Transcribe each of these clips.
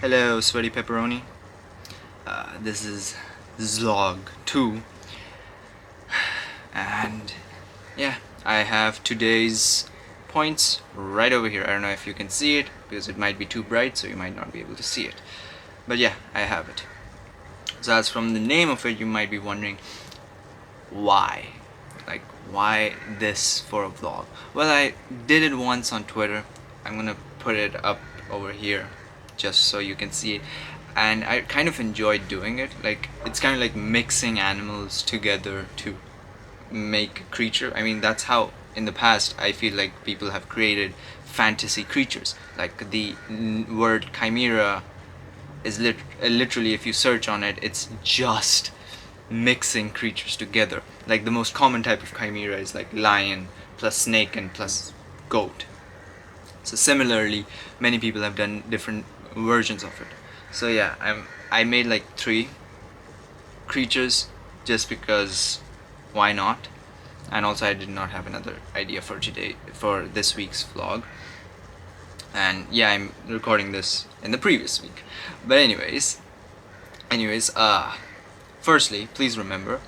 Hello, sweaty pepperoni. This is Xlog 2, and yeah, I have today's points right over here. I don't know if you can see it because it might be too bright, so you might not be able to see it. But yeah, I have it. So as from the name of it, you might be wondering why, like why this for a vlog? Well, I did it once on Twitter. I'm gonna put it up over here just so you can see it, and I kind of enjoyed doing it. Like, it's kind of like mixing animals together to make a creature. I mean, that's how in the past I feel like people have created fantasy creatures. Like the word chimera is literally, if you search on it, it's just mixing creatures together. Like the most common type of chimera is like lion plus snake and plus goat. So similarly, many people have done different versions of it. So yeah, I made like 3 creatures just because why not? And also I did not have another idea for this week's vlog. And yeah, I'm recording this in the previous week. But anyways, firstly, please remember,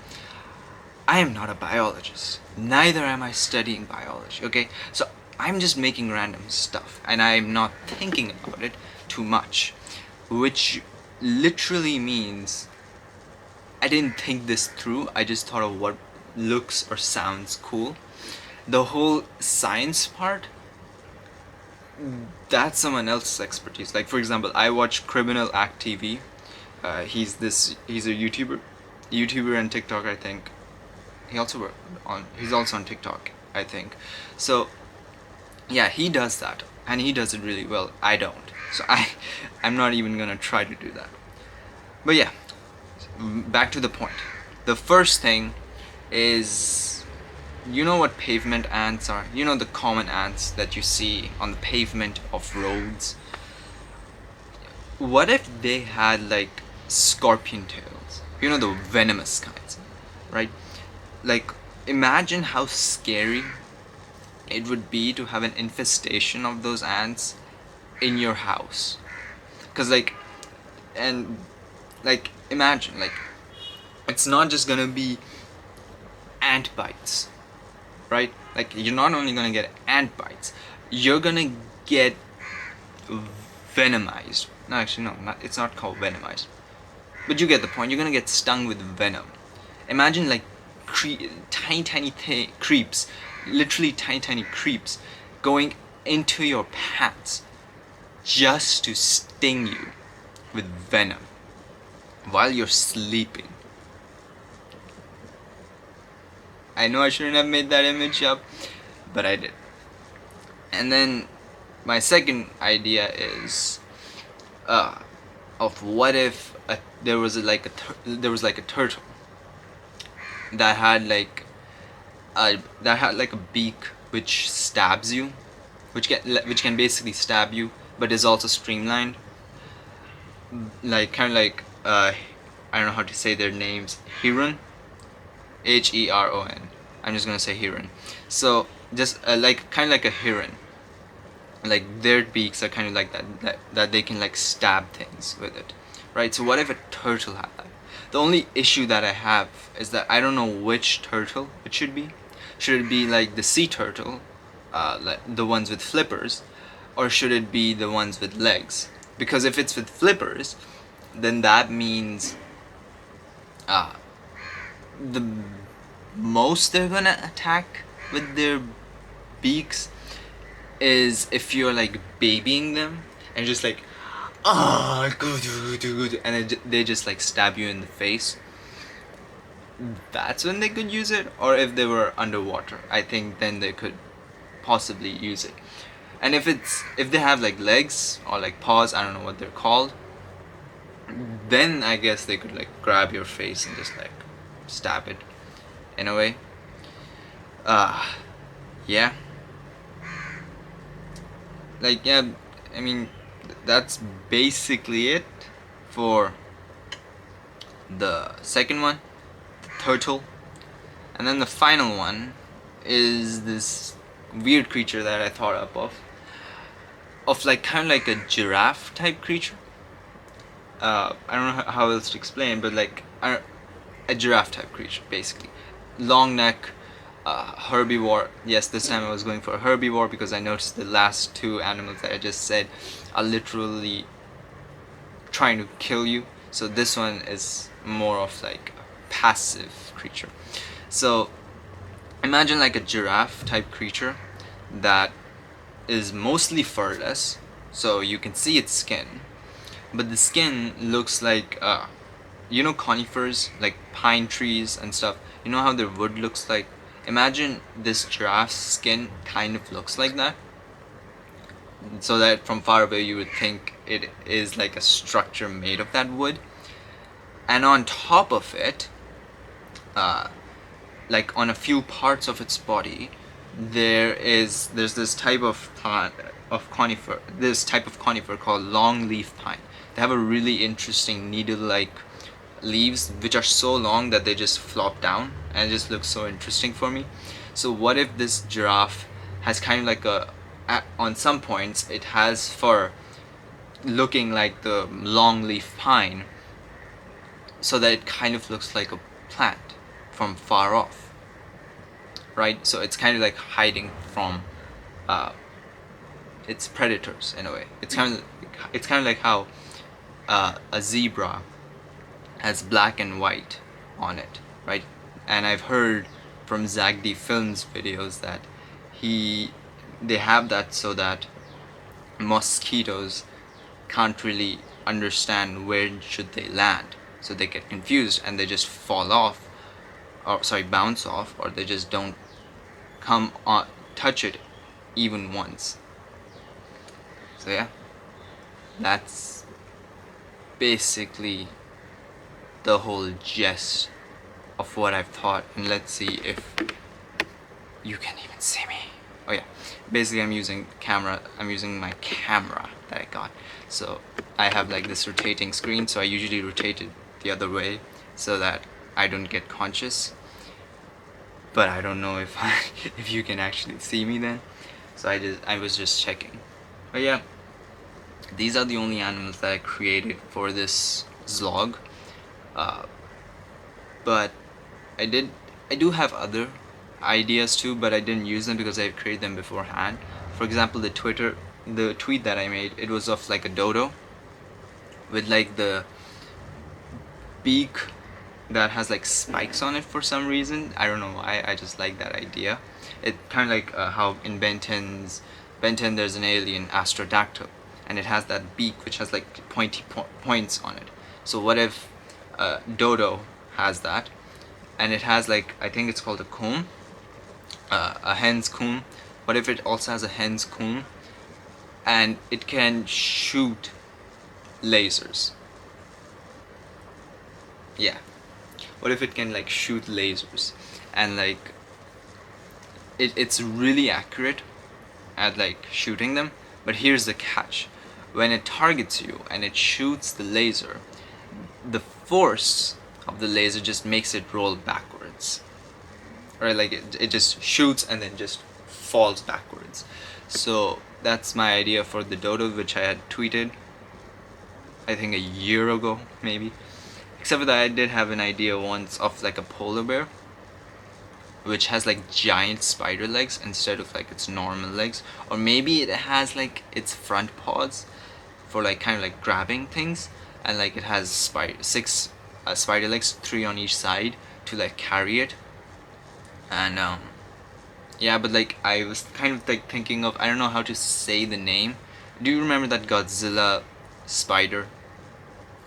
I am not a biologist. Neither am I studying biology, okay? So I'm just making random stuff and I'm not thinking about it too much, which literally means I didn't think this through. I just thought of what looks or sounds cool. The whole science part, that's someone else's expertise. Like, for example, I watch Criminal Act TV. He's a YouTuber and TikTok, I think. He's also on TikTok, I think. So yeah, he does that, and he does it really well. I don't, so I'm not even gonna try to do that. But yeah, back to the point. The first thing is, you know what pavement ants are? You know, the common ants that you see on the pavement of roads? What if they had like scorpion tails? You know, the venomous kinds, right? Like, imagine how scary it would be to have an infestation of those ants in your house. Cause and imagine, it's not just gonna be ant bites, right? Like, you're not only gonna get ant bites, you're gonna get venomized. No, actually, no, it's not called venomized. But you get the point. You're gonna get stung with venom. Imagine like tiny creeps, literally tiny creeps, going into your pants just to sting you with venom while you're sleeping. I know I shouldn't have made that image up, but I did. And then my second idea is, of what if there was like a turtle that had like a beak which stabs you, which can basically stab you, but is also streamlined. Like, kind of like, I don't know how to say their names. Heron, Heron. I'm just gonna say Heron. So just like kind of like a heron. Like, their beaks are kind of like that they can like stab things with it, right? So what if a turtle had that? The only issue that I have is that I don't know which turtle it should be. Should it be like the sea turtle, like the ones with flippers, or should it be the ones with legs? Because if it's with flippers, then that means the most they're gonna attack with their beaks is if you're like babying them and just like, good, and they just like stab you in the face. That's when they could use it. Or if they were underwater, I think then they could possibly use it. And if they have like legs or like paws, I don't know what they're called, then I guess they could like grab your face and just like stab it in a way. Yeah, like, yeah, I mean, that's basically it for the second one, the turtle. And then the final one is this weird creature that I thought up of like kind of like a giraffe type creature. I don't know how else to explain, but like a giraffe type creature, basically. Long neck, herbivore. Yes, this time I was going for a herbivore because I noticed the last two animals that I just said are literally trying to kill you. So this one is more of like a passive creature. So imagine like a giraffe type creature that is mostly furless, so you can see its skin, but the skin looks like you know, conifers, like pine trees and stuff. You know how their wood looks like? Imagine this giraffe's skin kind of looks like that, so that from far away you would think it is like a structure made of that wood. And on top of it, like on a few parts of its body, there's this type of plant of conifer, this type of conifer called longleaf pine. They have a really interesting needle-like leaves which are so long that they just flop down, and it just looks so interesting for me. So what if this giraffe has kind of like on some points it has fur looking like the longleaf pine, so that it kind of looks like a plant from far off, right? So it's kind of like hiding from its predators in a way. It's kind of like how a zebra has black and white on it, right? And I've heard from Zagdi Films videos that they have that so that mosquitoes can't really understand where should they land, so they get confused and they just fall off, or sorry, bounce off, or they just don't come on touch it even once. So yeah, that's basically the whole gist of what I've thought. And let's see if you can even see me. Oh yeah, basically I'm using my camera that I got. So I have like this rotating screen, so I usually rotate it the other way so that I don't get conscious. But I don't know if if you can actually see me then. So I was just checking. But yeah, these are the only animals that I created for this Xlog. But I do have other ideas too, but I didn't use them because I created them beforehand. For example, the tweet that I made, it was of like a dodo with like the beak that has like spikes on it for some reason. I don't know why, I just like that idea. It kind of like how in Ben 10 there's an alien Astrodactyl, and it has that beak which has like pointy points on it. So what if dodo has that, and it has like, I think it's called a comb, a hen's comb. What if it also has a hen's comb and it can shoot lasers? Yeah, what if it can like shoot lasers, and like it's really accurate at like shooting them, but here's the catch: when it targets you and it shoots the laser, the force of the laser just makes it roll backwards, right? Like it just shoots and then just falls backwards. So that's my idea for the dodo, which I had tweeted I think a year ago maybe. Except for that, I did have an idea once of like a polar bear which has like giant spider legs instead of like its normal legs, or maybe it has like its front paws for like kind of like grabbing things, and like it has six spider legs, 3 on each side, to like carry it. And yeah, but like I was kind of like thinking of, I don't know how to say the name. Do you remember that Godzilla spider?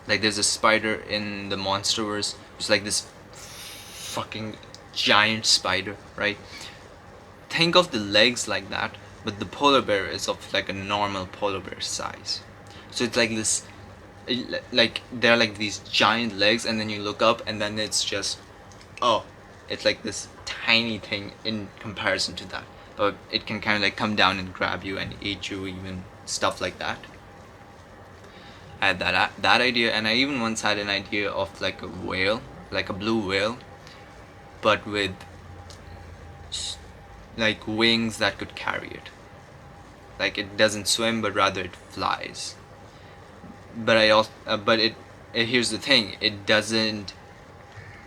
Like there's a spider in the Monsterverse, it's like this fucking giant spider, right? Think of the legs like that, but the polar bear is of like a normal polar bear size. So it's like this, like they're like these giant legs, and then you look up and then it's just, oh, it's like this tiny thing in comparison to that, but it can kind of like come down and grab you and eat you, even stuff like that. I had that idea, and I even once had an idea of like a whale, like a blue whale, but with like wings that could carry it. Like it doesn't swim, but rather it flies. but here's the thing, it doesn't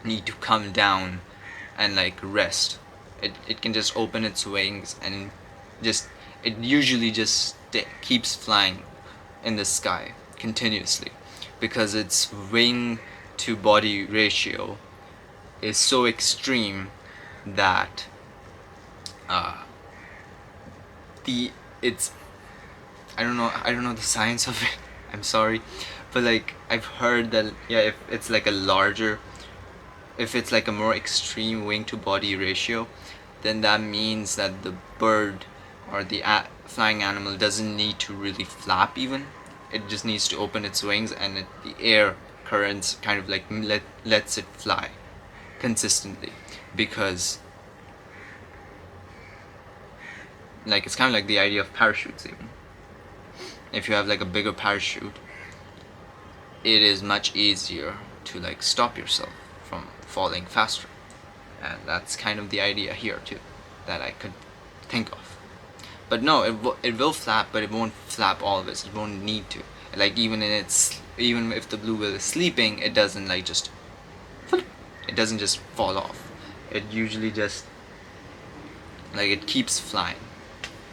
need to come down and like rest. It can just open its wings and just, it usually just keeps flying in the sky continuously, because its wing to body ratio is so extreme that the it's I don't know the science of it. I'm sorry, but like I've heard that, yeah, if it's like a more extreme wing to body ratio, then that means that the bird or the flying animal doesn't need to really flap even. It just needs to open its wings, and the air currents kind of like lets it fly consistently, because like it's kind of like the idea of parachutes. Even if you have like a bigger parachute, it is much easier to like stop yourself from falling faster, and that's kind of the idea here too that I could think of. But no, it will flap, but it won't flap all of it. It won't need to. Like even if the blue whale is sleeping, it doesn't like just, it doesn't just fall off. It usually just like, it keeps flying.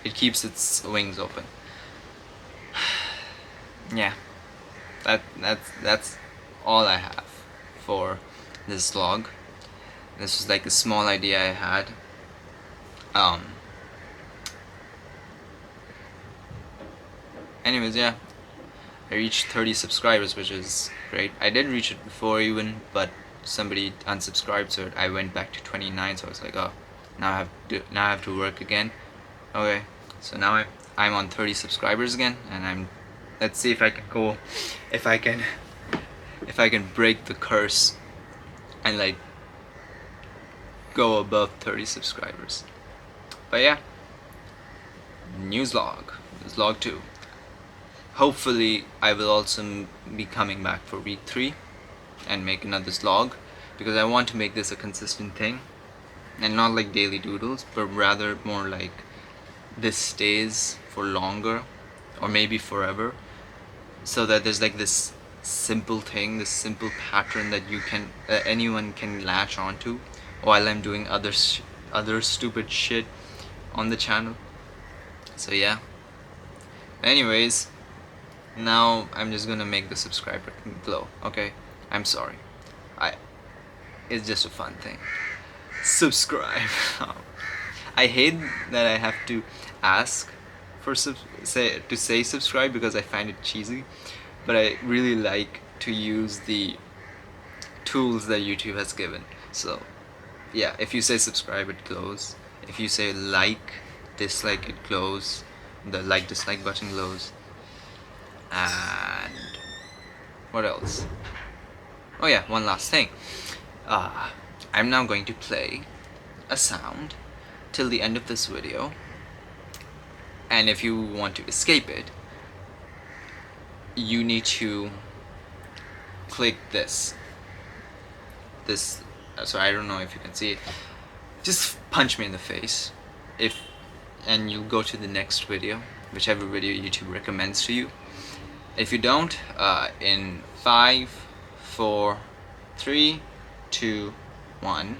It keeps its wings open. Yeah, that's all I have for this vlog. This was like a small idea I had. Anyways, yeah, I reached 30 subscribers, which is great. I did reach it before even, but somebody unsubscribed, so I went back to 29. So I was like, oh, now I have to work again. Okay, so now I'm on 30 subscribers again, and let's see if I can break the curse and like go above 30 subscribers. But yeah, new Xlog 2. Hopefully I will also be coming back for week 3 and make another Xlog, because I want to make this a consistent thing, and not like daily doodles, but rather more like this stays for longer, or maybe forever, so that there's like this simple thing, this simple pattern that anyone can latch onto while I'm doing other stupid shit on the channel. So yeah, anyways, now I'm just gonna make the subscribe button glow. Okay, I'm sorry, it's just a fun thing. Subscribe. I hate that I have to ask for say subscribe, because I find it cheesy, but I really like to use the tools that YouTube has given. So yeah, if you say subscribe, it glows. If you say like, dislike, it glows. The like dislike button glows. And what else? Oh yeah, one last thing. I'm now going to play a sound till the end of this video, and if you want to escape it, you need to click this. So I don't know if you can see it. Just punch me in the face, and you'll go to the next video, whichever video YouTube recommends to you. If you don't, in 5, 4, 3, 2, 1.